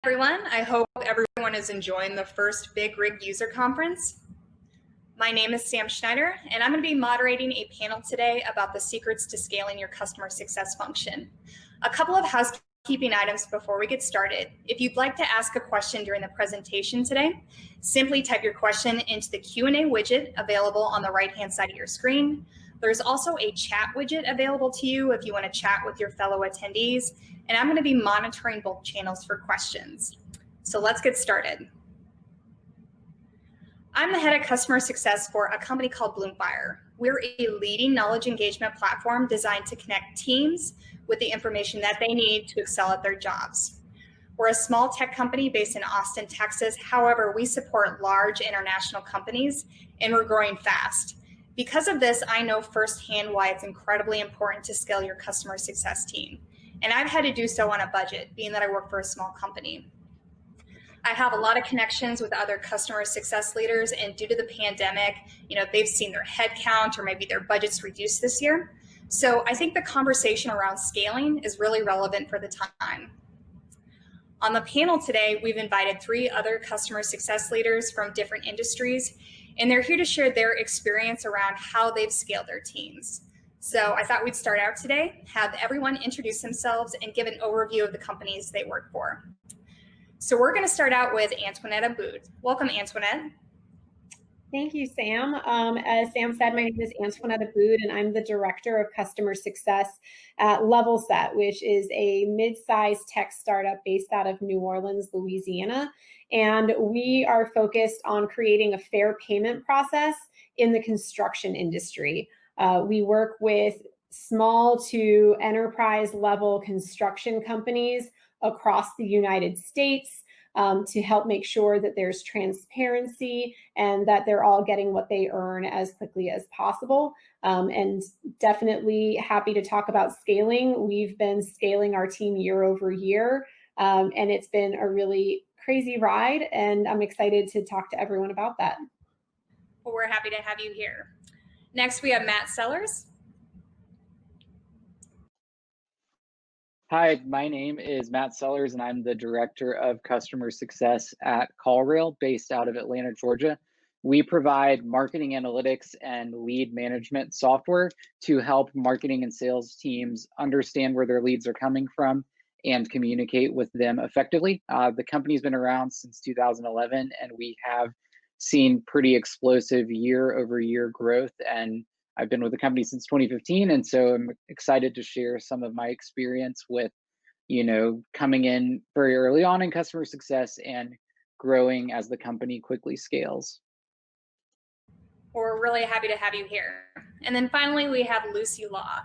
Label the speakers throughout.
Speaker 1: Everyone. I hope everyone is enjoying the first Big RYG user conference. My name is Sam Schneider, and I'm going to be moderating a panel today about the secrets to scaling your customer success function. A couple of housekeeping items before we get started. If you'd like to ask a question during the presentation today, simply type your question into the Q&A widget available on the right-hand side of your screen. There's also a chat widget available to you if you want to chat with your fellow attendees, and I'm going to be monitoring both channels for questions. So let's get started. I'm the head of customer success for a company called Bloomfire. We're a leading knowledge engagement platform designed to connect teams with the information that they need to excel at their jobs. We're a small tech company based in Austin, Texas. However, we support large international companies, and we're growing fast. Because of this, I know firsthand why it's incredibly important to scale your customer success team. And I've had to do so on a budget, being that I work for a small company. I have a lot of connections with other customer success leaders, and due to the pandemic, they've seen their headcount or maybe their budgets reduced this year. So I think the conversation around scaling is really relevant for the time. On the panel today, we've invited 3 other customer success leaders from different industries, and they're here to share their experience around how they've scaled their teams. So I thought we'd start out today, have everyone introduce themselves and give an overview of the companies they work for. So we're going to start out with Antoinette Abboud. Welcome, Antoinette.
Speaker 2: Thank you, Sam. As Sam said, my name is Antoinette Abboud, and I'm the Director of Customer Success at Levelset, which is a mid-sized tech startup based out of New Orleans, Louisiana. And we are focused on creating a fair payment process in the construction industry. We work with small to enterprise level construction companies across the United States to help make sure that there's transparency and that they're all getting what they earn as quickly as possible. And definitely happy to talk about scaling. We've been scaling our team year over year, and it's been a really crazy ride, and I'm excited to talk to everyone about that.
Speaker 1: Well, we're happy to have you here. Next, we have Matt Sellers.
Speaker 3: Hi, my name is Matt Sellers, and I'm the Director of Customer Success at CallRail, based out of Atlanta, Georgia. We provide marketing analytics and lead management software to help marketing and sales teams understand where their leads are coming from and communicate with them effectively. The company's been around since 2011, and we have seen pretty explosive year-over-year growth, and I've been with the company since 2015, and so I'm excited to share some of my experience with, coming in very early on in customer success and growing as the company quickly scales.
Speaker 1: We're really happy to have you here. And then finally, we have Lucy Law.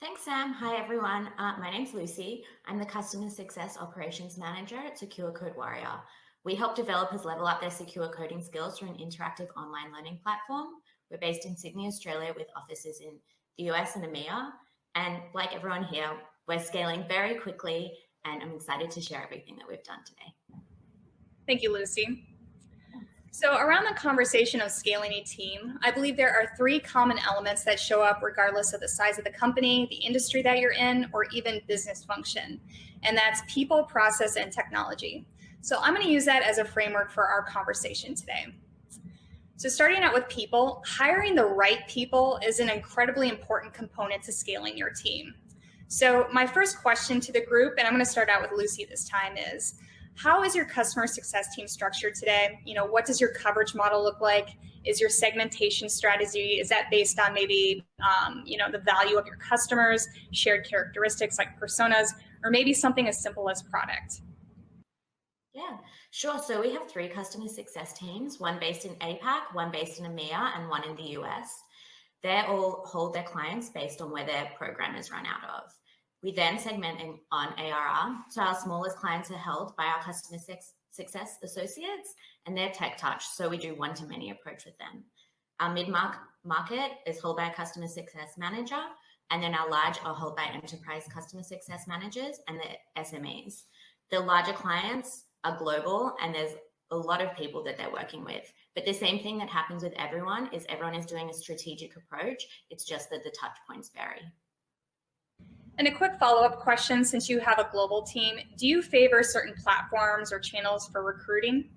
Speaker 4: Thanks, Sam. Hi, everyone. My name's Lucy. I'm the Customer Success Operations Manager at Secure Code Warrior. We help developers level up their secure coding skills through an interactive online learning platform. We're based in Sydney, Australia, with offices in the US and EMEA. And like everyone here, we're scaling very quickly, and I'm excited to share everything that we've done today.
Speaker 1: Thank you, Lucy. So around the conversation of scaling a team, I believe there are 3 common elements that show up regardless of the size of the company, the industry that you're in, or even business function. And that's people, process, and technology. So I'm going to use that as a framework for our conversation today. So starting out with people, hiring the right people is an incredibly important component to scaling your team. So my first question to the group, and I'm going to start out with Lucy this time, is how is your customer success team structured today? What does your coverage model look like? Is your segmentation strategy, is that based on maybe, the value of your customers, shared characteristics like personas, or maybe something as simple as product?
Speaker 4: Yeah, sure. So we have 3 customer success teams, one based in APAC, one based in EMEA, and one in the US. They all hold their clients based on where their program is run out of. We then segment on ARR. So our smallest clients are held by our customer success associates, and they're tech touch. So we do one-to-many approach with them. Our mid-market is held by a customer success manager, and then our large are held by enterprise customer success managers and the SMEs. The larger clients are global, and there's a lot of people that they're working with. But the same thing that happens with everyone is doing a strategic approach. It's just that the touch points vary.
Speaker 1: And a quick follow-up question, since you have a global team, do you favor certain platforms or channels for recruiting?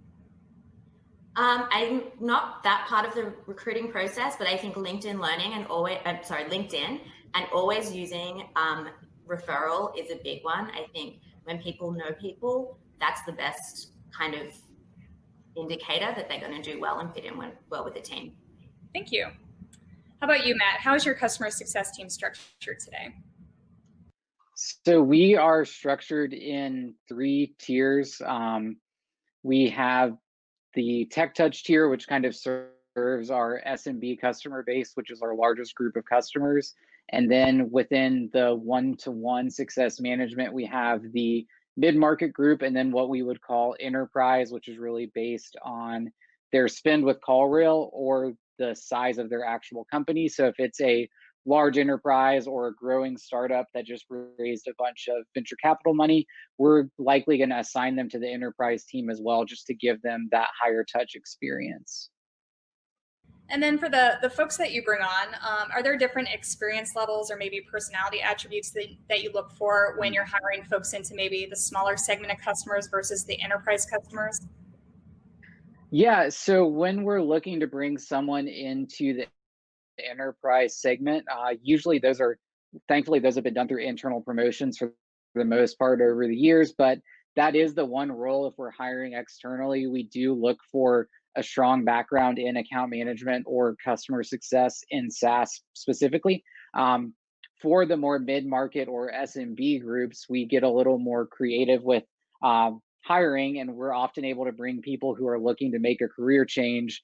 Speaker 4: I'm not that part of the recruiting process, but I think LinkedIn and always using referral is a big one. I think when people know people, that's the best kind of indicator that they're going to do well and fit in well with the team.
Speaker 1: Thank you. How about you, Matt? How is your customer success team structured today?
Speaker 3: So we are structured in 3 tiers. We have the Tech Touch tier, which kind of serves our SMB customer base, which is our largest group of customers. And then within the one-to-one success management, we have the mid-market group, and then what we would call enterprise, which is really based on their spend with CallRail or the size of their actual company. So if it's a large enterprise or a growing startup that just raised a bunch of venture capital money, we're likely going to assign them to the enterprise team as well, just to give them that higher touch experience.
Speaker 1: And then for the folks that you bring on, are there different experience levels or maybe personality attributes that you look for when you're hiring folks into maybe the smaller segment of customers versus the enterprise customers?
Speaker 3: Yeah, so when we're looking to bring someone into the enterprise segment, usually thankfully those have been done through internal promotions for the most part over the years, but that is the one role. If we're hiring externally, we do look for a strong background in account management or customer success in SaaS specifically. For the more mid-market or SMB groups, we get a little more creative with hiring, and we're often able to bring people who are looking to make a career change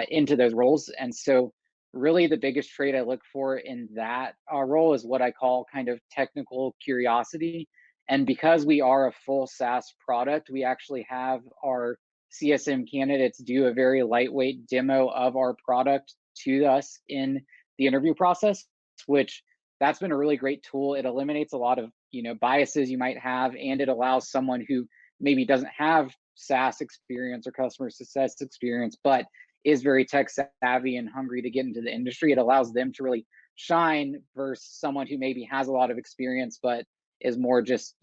Speaker 3: into those roles. And so really the biggest trait I look for in that role is what I call kind of technical curiosity. And because we are a full SaaS product, we actually have our CSM candidates do a very lightweight demo of our product to us in the interview process, which that's been a really great tool. It eliminates a lot of biases you might have, and it allows someone who maybe doesn't have SaaS experience or customer success experience, but is very tech savvy and hungry to get into the industry. It allows them to really shine versus someone who maybe has a lot of experience, but is more just,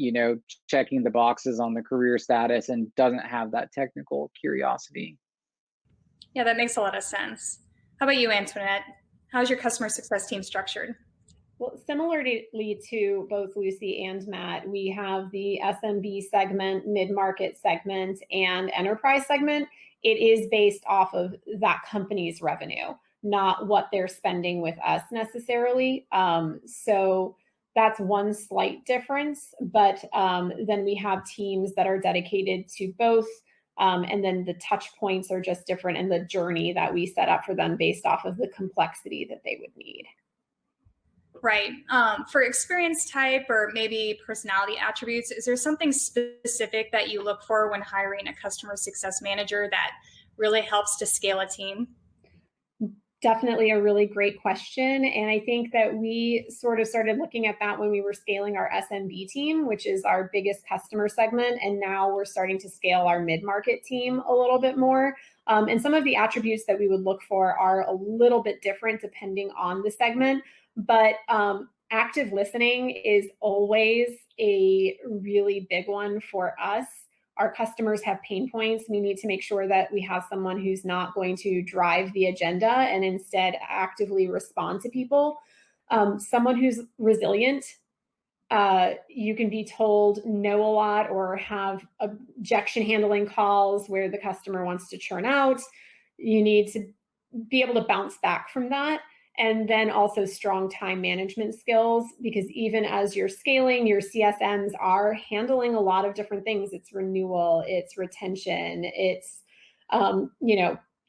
Speaker 3: checking the boxes on the career status and doesn't have that technical curiosity.
Speaker 1: Yeah, that makes a lot of sense. How about you, Antoinette? How's your customer success team structured?
Speaker 2: Well, similarly to both Lucy and Matt, we have the SMB segment, mid-market segment, and enterprise segment. It is based off of that company's revenue, not what they're spending with us necessarily. So that's one slight difference, but then we have teams that are dedicated to both, and then the touch points are just different, and the journey that we set up for them based off of the complexity that they would need.
Speaker 1: Right. For experience type or maybe personality attributes, is there something specific that you look for when hiring a customer success manager that really helps to scale a team?
Speaker 2: Definitely a really great question. And I think that we sort of started looking at that when we were scaling our SMB team, which is our biggest customer segment. And now we're starting to scale our mid-market team a little bit more. And some of the attributes that we would look for are a little bit different depending on the segment. But active listening is always a really big one for us. Our customers have pain points. We need to make sure that we have someone who's not going to drive the agenda and instead actively respond to people. Someone who's resilient. You can be told no a lot or have objection handling calls where the customer wants to churn out. You need to be able to bounce back from that. And then also strong time management skills, because even as you're scaling, your CSMs are handling a lot of different things. It's renewal, it's retention, it's,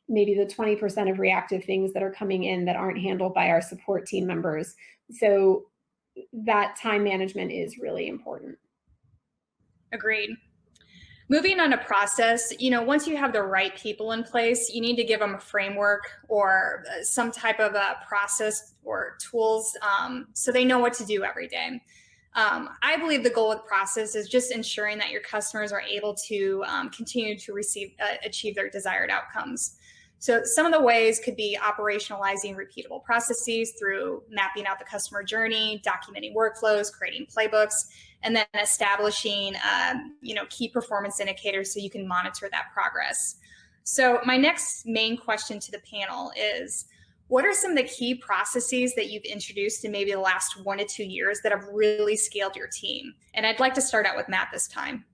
Speaker 2: maybe the 20% of reactive things that are coming in that aren't handled by our support team members. So that time management is really important.
Speaker 1: Agreed. Moving on to process, once you have the right people in place, you need to give them a framework or some type of a process or tools so they know what to do every day. I believe the goal with process is just ensuring that your customers are able to continue to achieve their desired outcomes. So some of the ways could be operationalizing repeatable processes through mapping out the customer journey, documenting workflows, creating playbooks, and then establishing key performance indicators so you can monitor that progress. So my next main question to the panel is, what are some of the key processes that you've introduced in maybe the last 1 to 2 years that have really scaled your team? And I'd like to start out with Matt this time.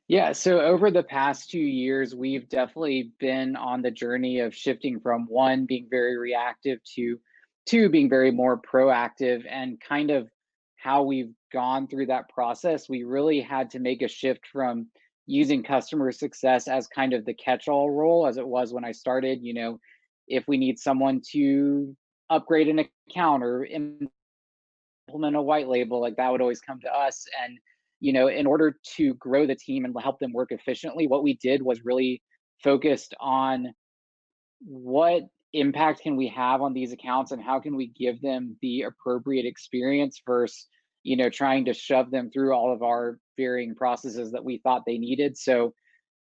Speaker 3: Yeah, so over the past 2 years, we've definitely been on the journey of shifting from one, being very reactive to two, being very more proactive. And kind of how we've gone through that process, we really had to make a shift from using customer success as kind of the catch-all role as it was when I started. If we need someone to upgrade an account or implement a white label, like that would always come to us. And in order to grow the team and help them work efficiently, what we did was really focused on what impact can we have on these accounts and how can we give them the appropriate experience versus trying to shove them through all of our varying processes that we thought they needed. So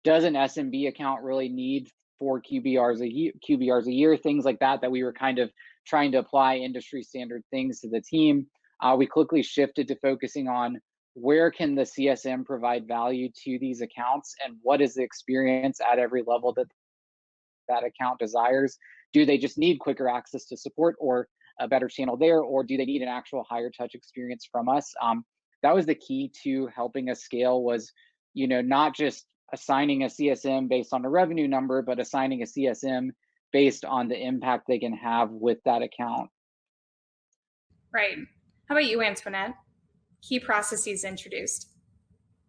Speaker 3: does an SMB account really need 4 QBRs a year, things like that we were kind of trying to apply industry standard things to the team. We quickly shifted to focusing on where can the CSM provide value to these accounts and what is the experience at every level that account desires. Do they just need quicker access to support or a better channel there, or do they need an actual higher touch experience from us? That was the key to helping us scale, was not just assigning a CSM based on a revenue number, but assigning a CSM based on the impact they can have with that account.
Speaker 1: Right. How about you, Antoinette? Key processes introduced.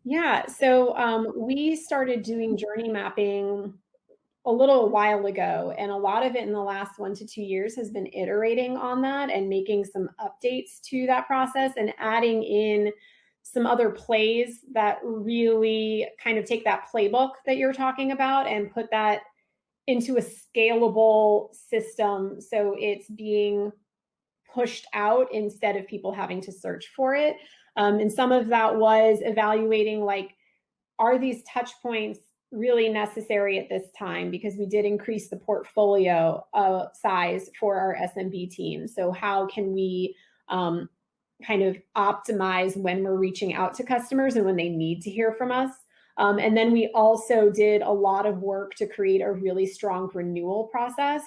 Speaker 2: Yeah, so we started doing journey mapping a little while ago, and a lot of it in the last 1 to 2 years has been iterating on that and making some updates to that process and adding in some other plays that really kind of take that playbook that you're talking about and put that into a scalable system so it's being pushed out instead of people having to search for it. And some of that was evaluating, like, are these touch points really necessary at this time? Because we did increase the portfolio size for our SMB team. So how can we kind of optimize when we're reaching out to customers and when they need to hear from us? And then we also did a lot of work to create a really strong renewal process,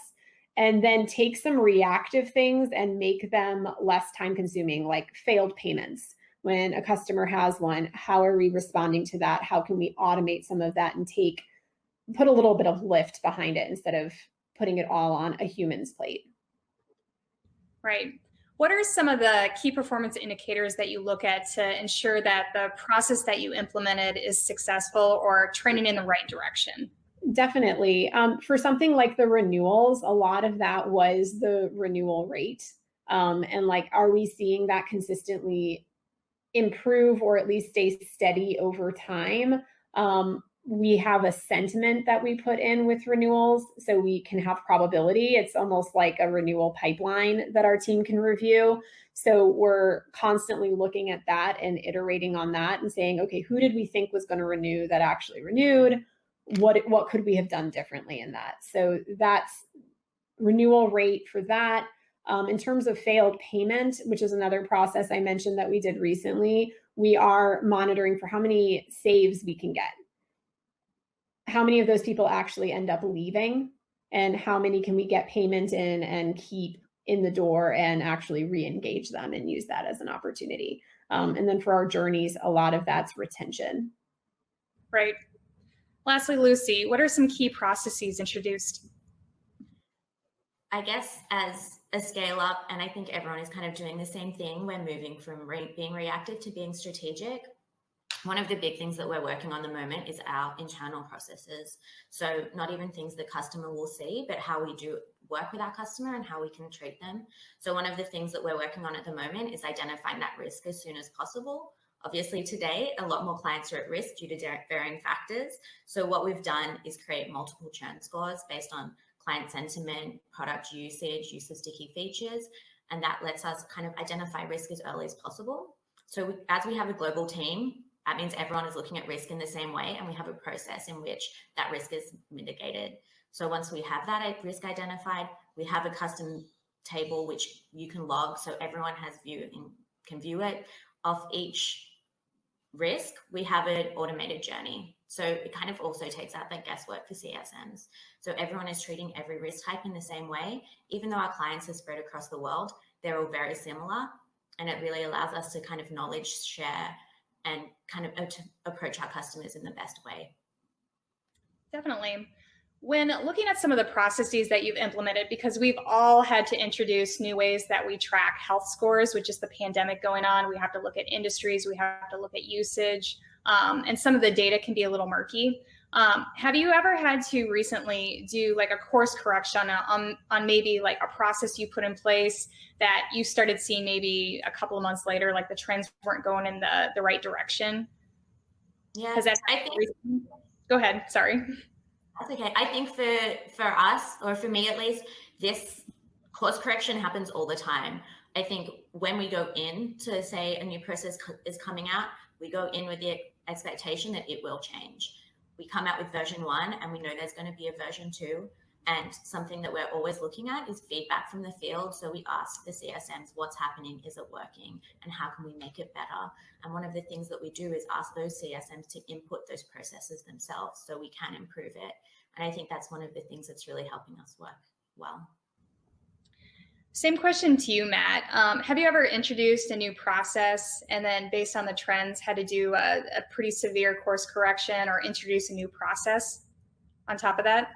Speaker 2: and then take some reactive things and make them less time consuming, like failed payments. When a customer has one, how are we responding to that? How can we automate some of that and put a little bit of lift behind it instead of putting it all on a human's plate?
Speaker 1: Right. What are some of the key performance indicators that you look at to ensure that the process that you implemented is successful or trending in the right direction?
Speaker 2: Definitely. For something like the renewals, a lot of that was the renewal rate. And like, are we seeing that consistently improve or at least stay steady over time? We have a sentiment that we put in with renewals so we can have probability. It's almost like a renewal pipeline that our team can review. So we're constantly looking at that and iterating on that and saying, okay, who did we think was going to renew that actually renewed? What could we have done differently in that? So that's renewal rate for that. In terms of failed payment, which is another process I mentioned that we did recently, we are monitoring for how many saves we can get. How many of those people actually end up leaving, and how many can we get payment in and keep in the door and actually re-engage them and use that as an opportunity. And then for our journeys, a lot of that's retention.
Speaker 1: Right. Lastly, Lucy, what are some key processes introduced?
Speaker 4: I guess as a scale up, and I think everyone is kind of doing the same thing, we're moving from being reactive to being strategic. One of the big things that we're working on at the moment is our internal processes. So not even things the customer will see, but how we do work with our customer and how we can treat them. So one of the things that we're working on at the moment is identifying that risk as soon as possible. Obviously today, a lot more clients are at risk due to varying factors. So what we've done is create multiple churn scores based on client sentiment, product usage, use of sticky features, and that lets us kind of identify risk as early as possible. So as we have a global team, That means everyone is looking at risk in the same way, and we have a process in which that risk is mitigated. So once we have that risk identified, we have a custom table which you can log, so everyone can view it of each risk. We have an automated journey. So it kind of also takes out that guesswork for CSMs. So everyone is treating every risk type in the same way. Even though our clients are spread across the world, they're all very similar. And it really allows us to kind of knowledge share and kind of approach our customers in the best way.
Speaker 1: Definitely. When looking at some of the processes that you've implemented, because we've all had to introduce new ways that we track health scores, which is the pandemic going on, we have to look at industries, we have to look at usage, and some of the data can be a little murky. Have you ever had to recently do like a course correction on maybe like a process you put in place that you started seeing maybe a couple of months later, like the trends weren't going in the right direction?
Speaker 4: Yeah,
Speaker 1: Go ahead, sorry.
Speaker 4: That's okay. I think for us, or for me at least, this course correction happens all the time. I think when we go in to say a new process is coming out, we go in with the expectation that it will change. We come out with version 1 and we know there's going to be a version 2. And something that we're always looking at is feedback from the field. So we ask the CSMs, what's happening? Is it working? And how can we make it better? And one of the things that we do is ask those CSMs to input those processes themselves so we can improve it. And I think that's one of the things that's really helping us work well.
Speaker 1: Same question to you, Matt. Have you ever introduced a new process and then based on the trends had to do a pretty severe course correction or introduce a new process on top of that?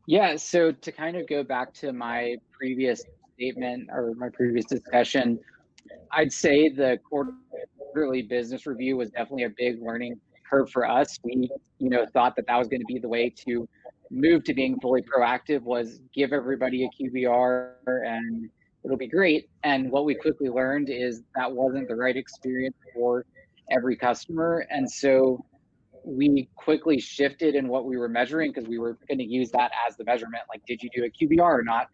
Speaker 3: Yeah, so to kind of go back to my previous statement or my previous discussion, I'd say the quarterly business review was definitely a big learning curve for us. We, thought that was going to be the way to move to being fully proactive, was give everybody a QBR and it'll be great. And what we quickly learned is that wasn't the right experience for every customer. And so we quickly shifted in what we were measuring because we were going to use that as the measurement. Like, did you do a QBR or not?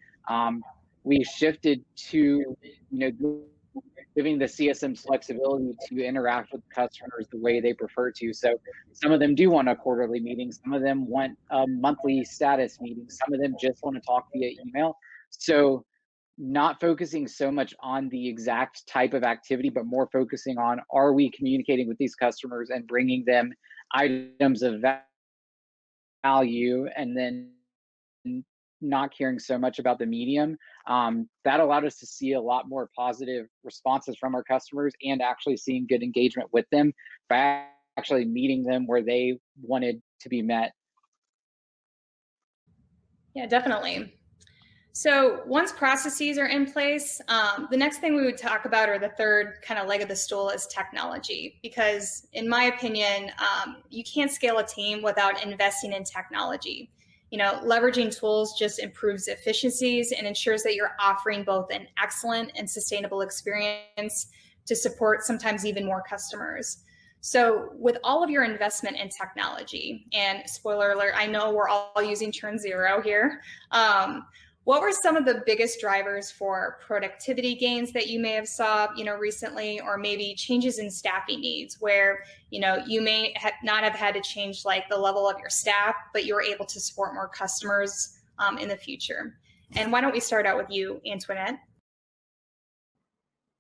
Speaker 3: We shifted to, giving the CSMs flexibility to interact with customers the way they prefer to. So some of them do want a quarterly meeting. Some of them want a monthly status meeting. Some of them just want to talk via email. So not focusing so much on the exact type of activity, but more focusing on, are we communicating with these customers and bringing them items of value, and then not caring so much about the medium. That allowed us to see a lot more positive responses from our customers and actually seeing good engagement with them by actually meeting them where they wanted to be met.
Speaker 1: Yeah, definitely. So once processes are in place, the next thing we would talk about, or the third kind of leg of the stool, is technology. Because in my opinion, you can't scale a team without investing in technology. Leveraging tools just improves efficiencies and ensures that you're offering both an excellent and sustainable experience to support sometimes even more customers. So with all of your investment in technology, and spoiler alert, I know we're all using Churn Zero here, what were some of the biggest drivers for productivity gains that you may have saw, recently, or maybe changes in staffing needs where, you may not have had to change like the level of your staff, but you were able to support more customers in the future? And why don't we start out with you, Antoinette?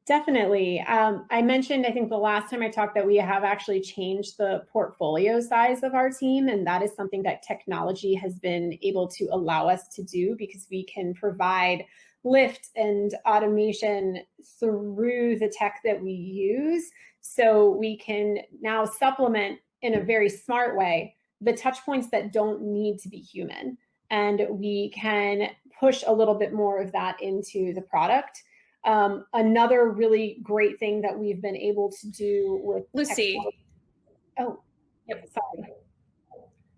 Speaker 2: Definitely. I mentioned, I think the last time I talked, that we have actually changed the portfolio size of our team. And that is something that technology has been able to allow us to do, because we can provide lift and automation through the tech that we use. So we can now supplement in a very smart way the touch points that don't need to be human. And we can push a little bit more of that into the product. Another really great thing that we've been able to do with
Speaker 1: Lucy.
Speaker 2: Oh, yep. Sorry.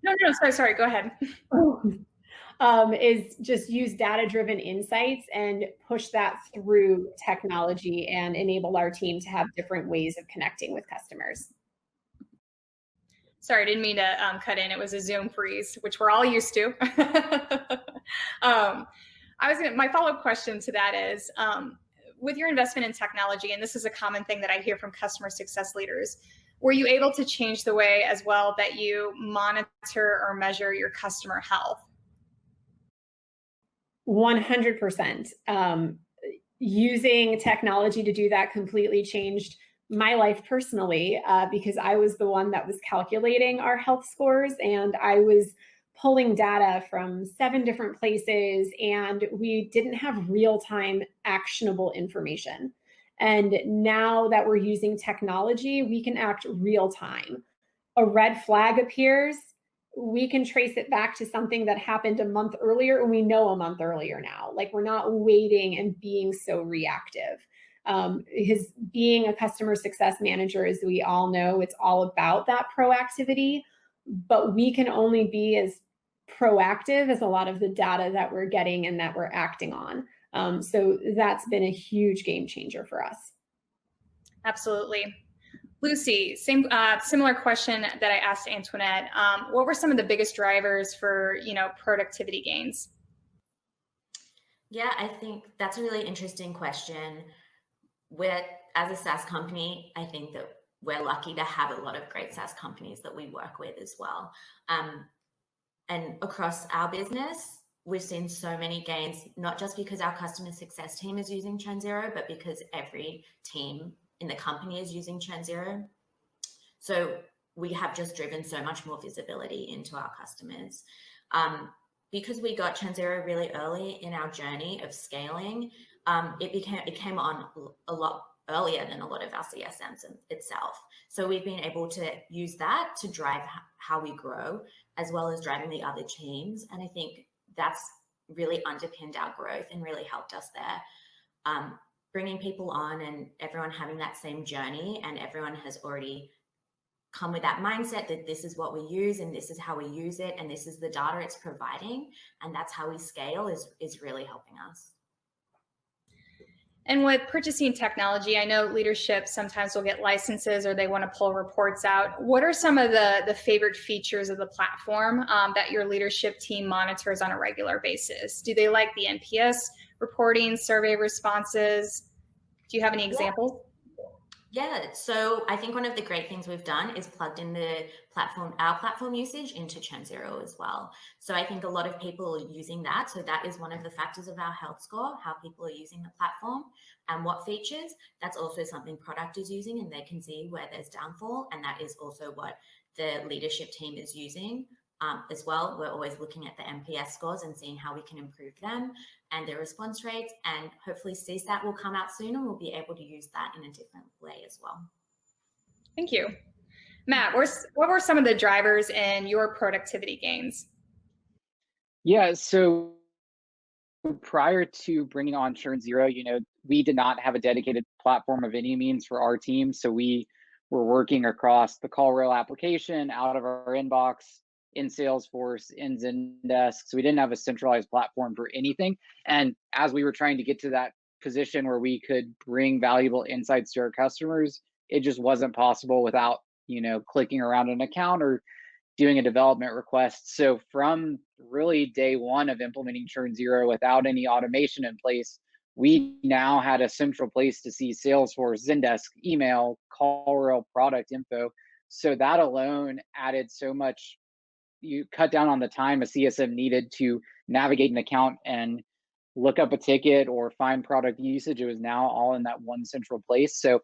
Speaker 1: No, sorry. Go ahead.
Speaker 2: Is just use data-driven insights and push that through technology and enable our team to have different ways of connecting with customers.
Speaker 1: Sorry, I didn't mean to cut in. It was a Zoom freeze, which we're all used to. My follow-up question to that is, with your investment in technology, and this is a common thing that I hear from customer success leaders, were you able to change the way as well that you monitor or measure your customer health?
Speaker 2: 100%. Using technology to do that completely changed my life personally, because I was the one that was calculating our health scores, and I was pulling data from 7 different places, and we didn't have real-time actionable information. And now that we're using technology, we can act real time. A red flag appears, we can trace it back to something that happened a month earlier, and we know a month earlier now. Like, we're not waiting and being so reactive. Because being a customer success manager, as we all know, it's all about that proactivity, but we can only be as proactive as a lot of the data that we're getting and that we're acting on. So that's been a huge game changer for us.
Speaker 1: Absolutely. Lucy, similar question that I asked Antoinette. What were some of the biggest drivers for, productivity gains?
Speaker 4: Yeah, I think that's a really interesting question. As a SaaS company, I think that we're lucky to have a lot of great SaaS companies that we work with as well. And across our business, we've seen so many gains, not just because our customer success team is using Churn Zero, but because every team in the company is using Churn Zero. So we have just driven so much more visibility into our customers. Because we got Churn Zero really early in our journey of scaling, it came on a lot earlier than a lot of our CSMs itself. So we've been able to use that to drive how we grow, as well as driving the other teams. And I think that's really underpinned our growth and really helped us there. Bringing people on and everyone having that same journey, and everyone has already come with that mindset that this is what we use and this is how we use it and this is the data it's providing, and that's how we scale is really helping us.
Speaker 1: And with purchasing technology, I know leadership sometimes will get licenses or they want to pull reports out. What are some of the favorite features of the platform that your leadership team monitors on a regular basis? Do they like the NPS reporting, survey responses? Do you have any examples?
Speaker 4: Yeah, so I think one of the great things we've done is plugged in our platform usage into Churn Zero as well. So I think a lot of people are using that. So that is one of the factors of our health score, how people are using the platform and what features. That's also something product is using, and they can see where there's downfall. And that is also what the leadership team is using as well. We're always looking at the NPS scores and seeing how we can improve them and their response rates, and hopefully CSAT will come out soon and we'll be able to use that in a different way as well.
Speaker 1: Thank you. Matt, what were some of the drivers in your productivity gains?
Speaker 3: Yeah, so prior to bringing on Churn Zero, we did not have a dedicated platform of any means for our team. So we were working across the CallRail application, out of our inbox, in Salesforce, in Zendesk. So we didn't have a centralized platform for anything. And as we were trying to get to that position where we could bring valuable insights to our customers, it just wasn't possible without, clicking around an account or doing a development request. So from really day one of implementing Churn Zero without any automation in place, we now had a central place to see Salesforce, Zendesk, email, CallRail, product info. So that alone added so much. You cut down on the time a CSM needed to navigate an account and look up a ticket or find product usage. It was now all in that one central place. So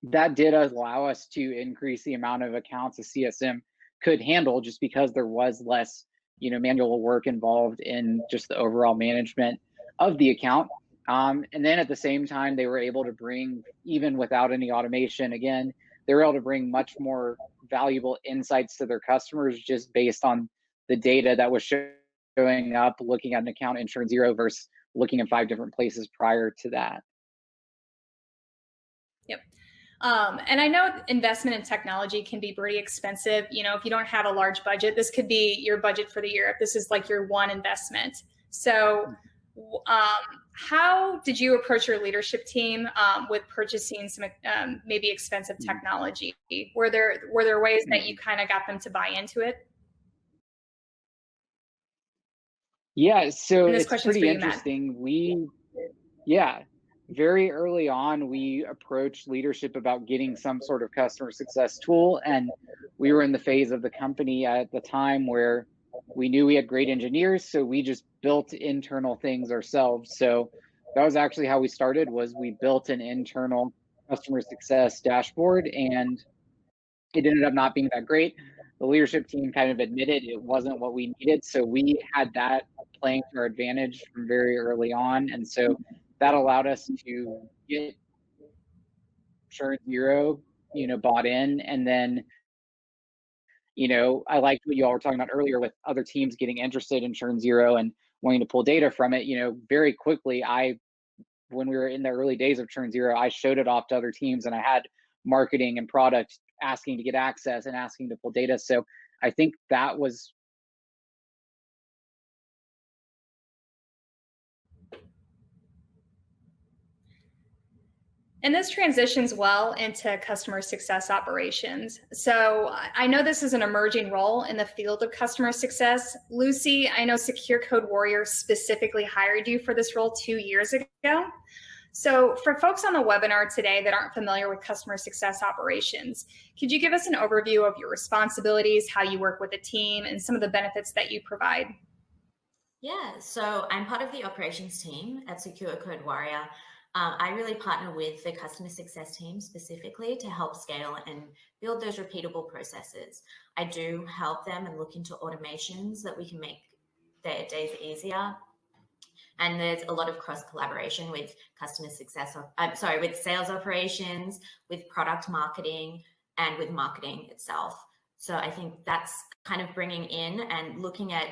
Speaker 3: that did allow us to increase the amount of accounts a CSM could handle, just because there was less, manual work involved in just the overall management of the account. And then at the same time, they were able to bring, even without any automation, again, they were able to bring much more valuable insights to their customers just based on the data that was showing up, looking at an account in Churn Zero versus looking in 5 different places prior to that.
Speaker 1: Yep. And I know investment in technology can be pretty expensive. If you don't have a large budget, this could be your budget for the year if this is like your one investment. So how did you approach your leadership team with purchasing some maybe expensive technology? Were there ways that you kind of got them to buy into it?
Speaker 3: Yeah, so
Speaker 1: And this
Speaker 3: it's
Speaker 1: question's
Speaker 3: pretty
Speaker 1: for you, Matt.
Speaker 3: interesting. very early on, we approached leadership about getting some sort of customer success tool. And we were in the phase of the company at the time where we knew we had great engineers, so we just built internal things ourselves. So that was actually how we started, was we built an internal customer success dashboard, and it ended up not being that great. The leadership team kind of admitted it wasn't what we needed, so we had that playing to our advantage from very early on. And so that allowed us to get churn zero, bought in. And then, I liked what you all were talking about earlier with other teams getting interested in churn zero and wanting to pull data from it. Very quickly, when we were in the early days of churn zero, I showed it off to other teams, and I had marketing and product asking to get access and asking to pull data. So I think that was.
Speaker 1: And this transitions well into customer success operations. So I know this is an emerging role in the field of customer success. Lucy, I know Secure Code Warrior specifically hired you for this role 2 years ago. So for folks on the webinar today that aren't familiar with customer success operations, could you give us an overview of your responsibilities, how you work with a team, and some of the benefits that you provide?
Speaker 4: Yeah, so I'm part of the operations team at Secure Code Warrior. I really partner with the customer success team specifically to help scale and build those repeatable processes. I do help them and look into automations that we can make their days easier. And there's a lot of cross collaboration with customer success, with sales operations, with product marketing, and with marketing itself. So I think that's kind of bringing in and looking at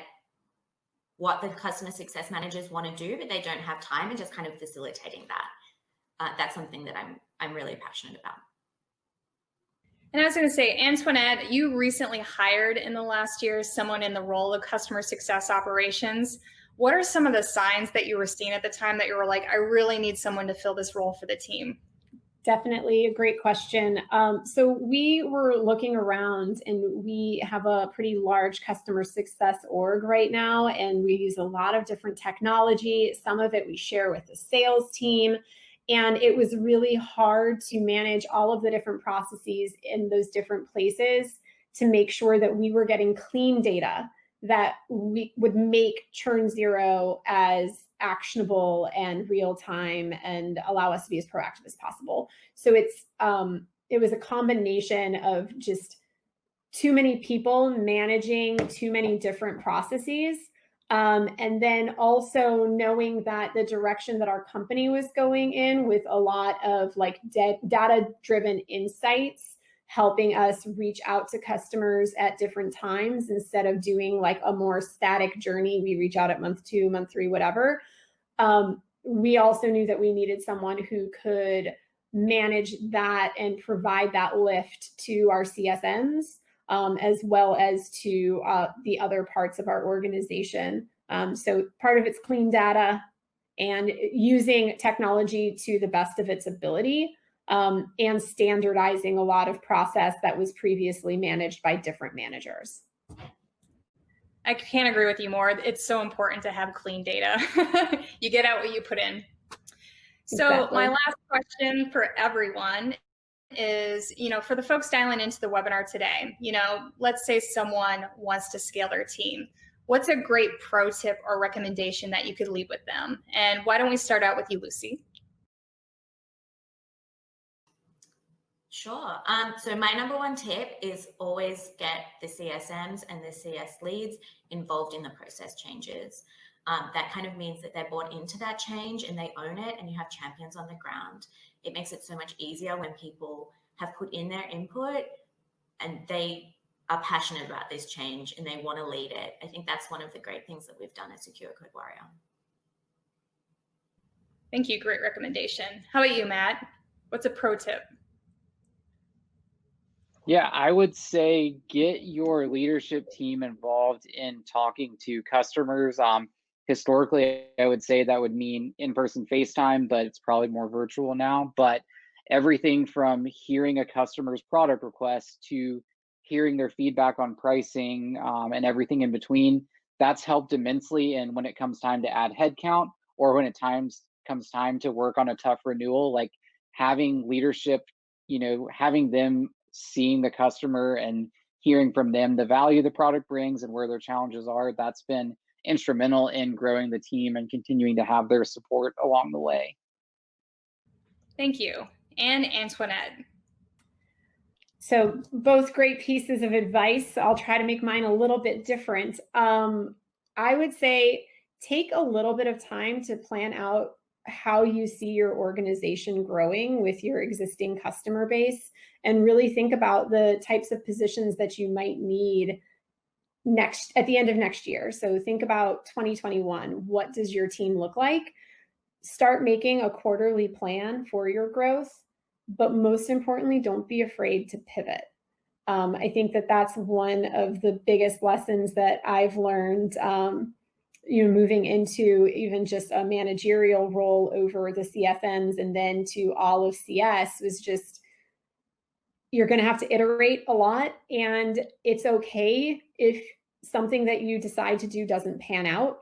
Speaker 4: what the customer success managers want to do, but they don't have time, and just kind of facilitating that. That's something that I'm really passionate about.
Speaker 1: And I was going to say, Antoinette, you recently hired in the last year someone in the role of customer success operations. What are some of the signs that you were seeing at the time that you were like, I really need someone to fill this role for the team?
Speaker 2: Definitely a great question. So we were looking around, and we have a pretty large customer success org right now, and we use a lot of different technology. Some of it we share with the sales team, and it was really hard to manage all of the different processes in those different places to make sure that we were getting clean data that we would make churn zero as actionable and real time and allow us to be as proactive as possible. So it was a combination of just too many people managing too many different processes. And then also knowing that the direction that our company was going in, with a lot of like data-driven insights, helping us reach out to customers at different times instead of doing like a more static journey. We reach out at month 2, month 3, whatever. We also knew that we needed someone who could manage that and provide that lift to our CSMs, as well as to the other parts of our organization. So part of it's clean data and using technology to the best of its ability, and standardizing a lot of process that was previously managed by different managers.
Speaker 1: I can't agree with you more. It's so important to have clean data. You get out what you put in. So exactly. My last question for everyone is, for the folks dialing into the webinar today, let's say someone wants to scale their team. What's a great pro tip or recommendation that you could leave with them? And why don't we start out with you, Lucy?
Speaker 4: Sure. So my number one tip is always get the CSMs and the CS leads involved in the process changes. That kind of means that they're bought into that change and they own it, and you have champions on the ground. It makes it so much easier when people have put in their input and they are passionate about this change and they want to lead it. I think that's one of the great things that we've done at Secure Code Warrior.
Speaker 1: Thank you. Great recommendation. How about you, Matt? What's a pro tip?
Speaker 3: Yeah, I would say get your leadership team involved in talking to customers. Historically, I would say that would mean in-person FaceTime, but it's probably more virtual now. But everything from hearing a customer's product request to hearing their feedback on pricing, and everything in between, that's helped immensely. And when it comes time to add headcount, or when it comes time to work on a tough renewal, like having leadership, having them seeing the customer and hearing from them the value the product brings and where their challenges are, that's been instrumental in growing the team and continuing to have their support along the way.
Speaker 1: Thank you. And Antoinette.
Speaker 2: So both great pieces of advice. I'll try to make mine a little bit different. I would say take a little bit of time to plan out how you see your organization growing with your existing customer base, and really think about the types of positions that you might need at the end of next year. So think about 2021. What does your team look like? Start making a quarterly plan for your growth, but most importantly, don't be afraid to pivot. I think that that's one of the biggest lessons that I've learned, moving into even just a managerial role over the CFMs and then to all of CS, was just, you're going to have to iterate a lot, and it's okay if something that you decide to do doesn't pan out.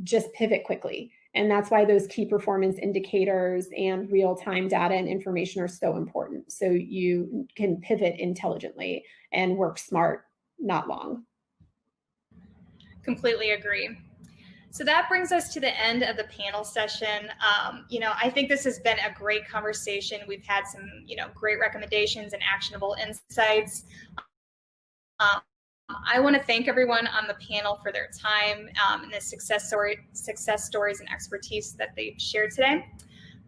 Speaker 2: Just pivot quickly. And that's why those key performance indicators and real-time data and information are so important. So you can pivot intelligently and work smart, not long.
Speaker 1: Completely agree. So that brings us to the end of the panel session. I think this has been a great conversation. We've had some, great recommendations and actionable insights. I want to thank everyone on the panel for their time and the success stories and expertise that they've shared today.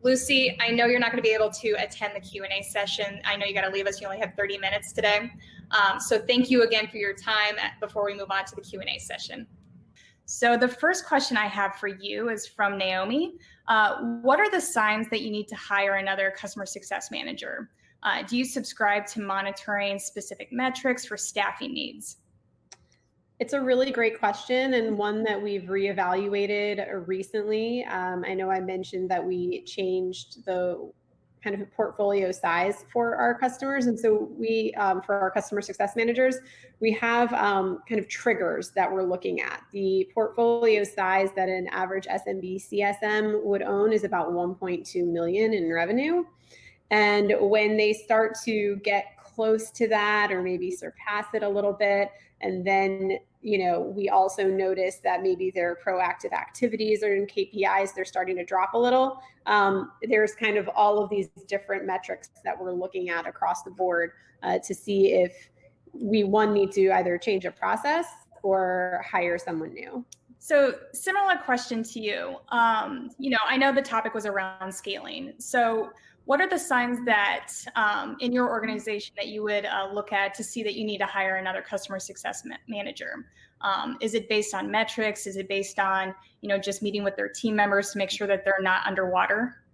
Speaker 1: Lucy, I know you're not going to be able to attend the Q&A session. I know you got to leave us. You only have 30 minutes today. So thank you again for your time before we move on to the Q&A session. So the first question I have for you is from Naomi. What are the signs that you need to hire another customer success manager? Do you subscribe to monitoring specific metrics for staffing needs?
Speaker 2: It's a really great question, and one that we've reevaluated recently. I know I mentioned that we changed the kind of portfolio size for our customers. And so we, for our customer success managers, we have kind of triggers that we're looking at. The portfolio size that an average SMB CSM would own is about 1.2 million in revenue. And when they start to get close to that or maybe surpass it a little bit, and then, we also notice that maybe their proactive activities or in KPIs, they're starting to drop a little. There's kind of all of these different metrics that we're looking at across the board to see if we, need to either change a process or hire someone new.
Speaker 1: So similar question to you. I know the topic was around scaling. So what are the signs that in your organization that you would look at to see that you need to hire another customer success manager? Is it based on metrics? Is it based on, just meeting with their team members to make sure that they're not underwater?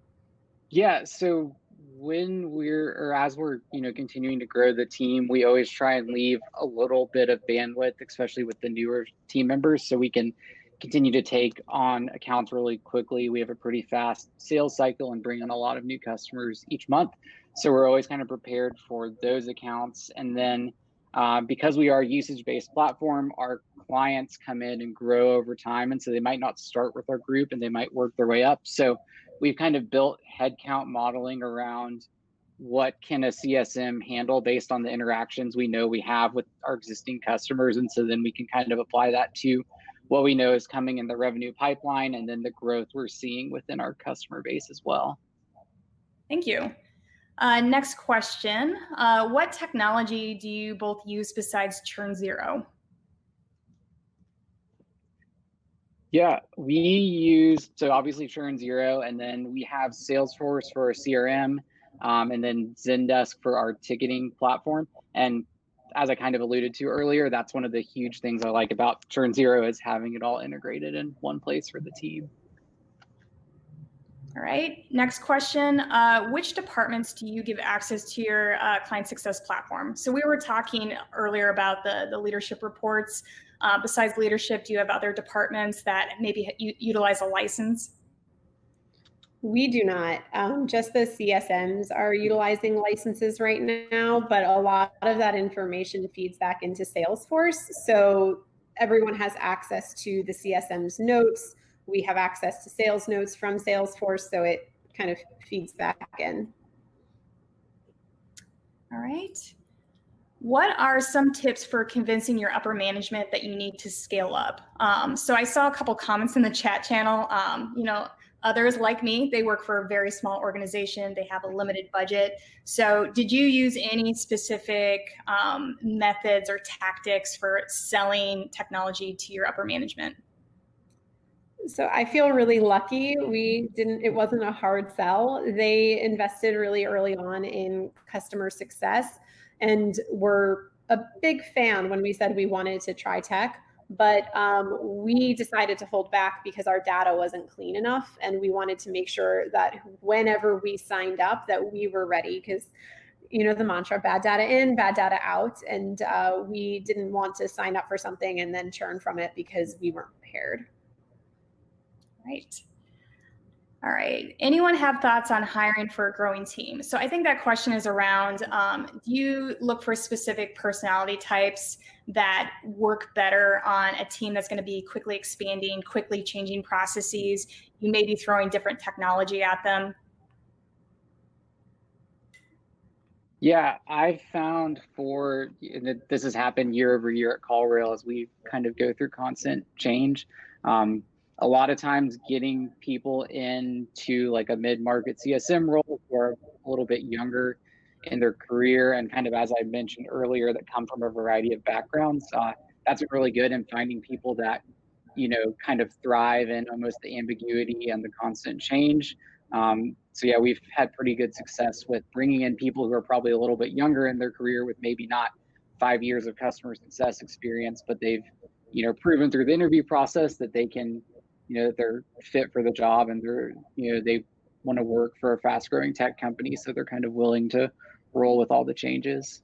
Speaker 3: Yeah, so as we're continuing to grow the team, we always try and leave a little bit of bandwidth, especially with the newer team members, so we can continue to take on accounts really quickly. We have a pretty fast sales cycle and bring in a lot of new customers each month. So we're always kind of prepared for those accounts. And then because we are a usage-based platform, our clients come in and grow over time. And so they might not start with our group and they might work their way up. So we've kind of built headcount modeling around what can a CSM handle based on the interactions we know we have with our existing customers. And so then we can kind of apply that to what we know is coming in the revenue pipeline and then the growth we're seeing within our customer base as well.
Speaker 1: Thank you. Next question. What technology do you both use besides Churn Zero?
Speaker 3: Yeah, we use, so obviously Churn Zero, and then we have Salesforce for our CRM, and then Zendesk for our ticketing platform. And as I kind of alluded to earlier, that's one of the huge things I like about Churn Zero is having it all integrated in one place for the team.
Speaker 1: All right, next question. Which departments do you give access to your client success platform? So we were talking earlier about the leadership reports. Besides leadership, do you have other departments that maybe utilize a license?
Speaker 2: We do not. Just the CSMs are utilizing licenses right now, but a lot of that information feeds back into Salesforce. So everyone has access to the CSM's notes, we have access to sales notes from Salesforce, so it kind of feeds back in.
Speaker 1: All right. What are some tips for convincing your upper management that you need to scale up? So I saw a couple comments in the chat channel. Others like me, they work for a very small organization. They have a limited budget. So did you use any specific methods or tactics for selling technology to your upper management?
Speaker 2: So I feel really lucky. It wasn't a hard sell. They invested really early on in customer success and were a big fan when we said we wanted to try tech. But we decided to hold back because our data wasn't clean enough. And we wanted to make sure that whenever we signed up that we were ready, because the mantra, bad data in, bad data out. And we didn't want to sign up for something and then churn from it because we weren't prepared.
Speaker 1: Right. All right. Anyone have thoughts on hiring for a growing team? So I think that question is around, do you look for specific personality types that work better on a team that's going to be quickly expanding, quickly changing processes? You may be throwing different technology at them.
Speaker 3: Yeah, I've found this has happened year over year at CallRail as we kind of go through constant change. A lot of times getting people into like a mid-market CSM role or a little bit younger in their career, and kind of, as I mentioned earlier, that come from a variety of backgrounds, that's really good in finding people that, kind of thrive in almost the ambiguity and the constant change. So yeah, we've had pretty good success with bringing in people who are probably a little bit younger in their career with maybe not 5 years of customer success experience, but they've, proven through the interview process that they can, that they're fit for the job, and they want to work for a fast growing tech company. So they're kind of willing to roll with all the changes.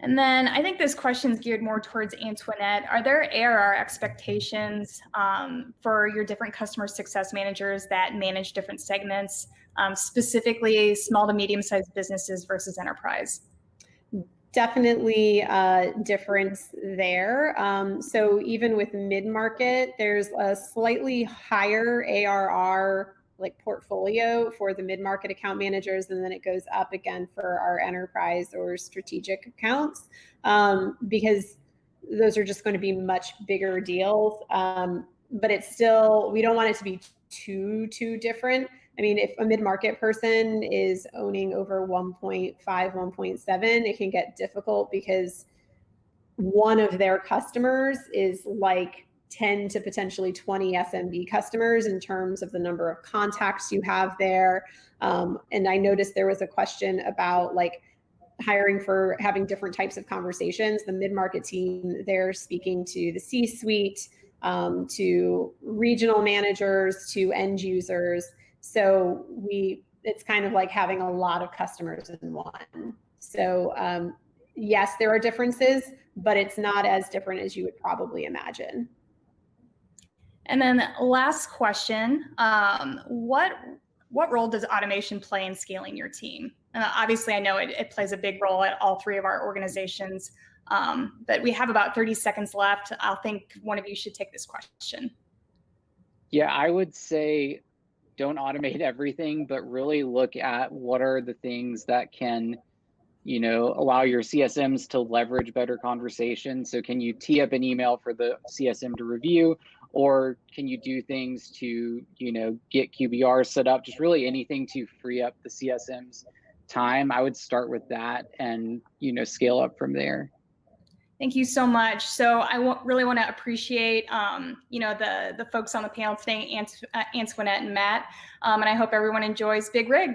Speaker 1: And then I think this question is geared more towards Antoinette. Are there ARR expectations for your different customer success managers that manage different segments, specifically small to medium-sized businesses versus enterprise?
Speaker 2: Definitely a difference there. So even with mid-market, there's a slightly higher ARR portfolio for the mid-market account managers, and then it goes up again for our enterprise or strategic accounts, because those are just going to be much bigger deals. But it's still, we don't want it to be too different. I mean, if a mid-market person is owning over 1.5, 1.7, it can get difficult because one of their customers is like 10 to potentially 20 SMB customers in terms of the number of contacts you have there. And I noticed there was a question about hiring for having different types of conversations. The mid-market team, they're speaking to the C-suite, to regional managers, to end users. So it's kind of like having a lot of customers in one. So yes, there are differences, but it's not as different as you would probably imagine.
Speaker 1: And then last question, what role does automation play in scaling your team? Obviously, I know it plays a big role at all three of our organizations, but we have about 30 seconds left. I think one of you should take this question.
Speaker 3: Yeah, I would say don't automate everything, but really look at what are the things that can, allow your CSMs to leverage better conversations. So can you tee up an email for the CSM to review, or can you do things to, get QBR set up, just really anything to free up the CSM's time. I would start with that and, scale up from there.
Speaker 1: Thank you so much. So I really want to appreciate, the folks on the panel today, Antoinette and Matt, and I hope everyone enjoys Big Rig.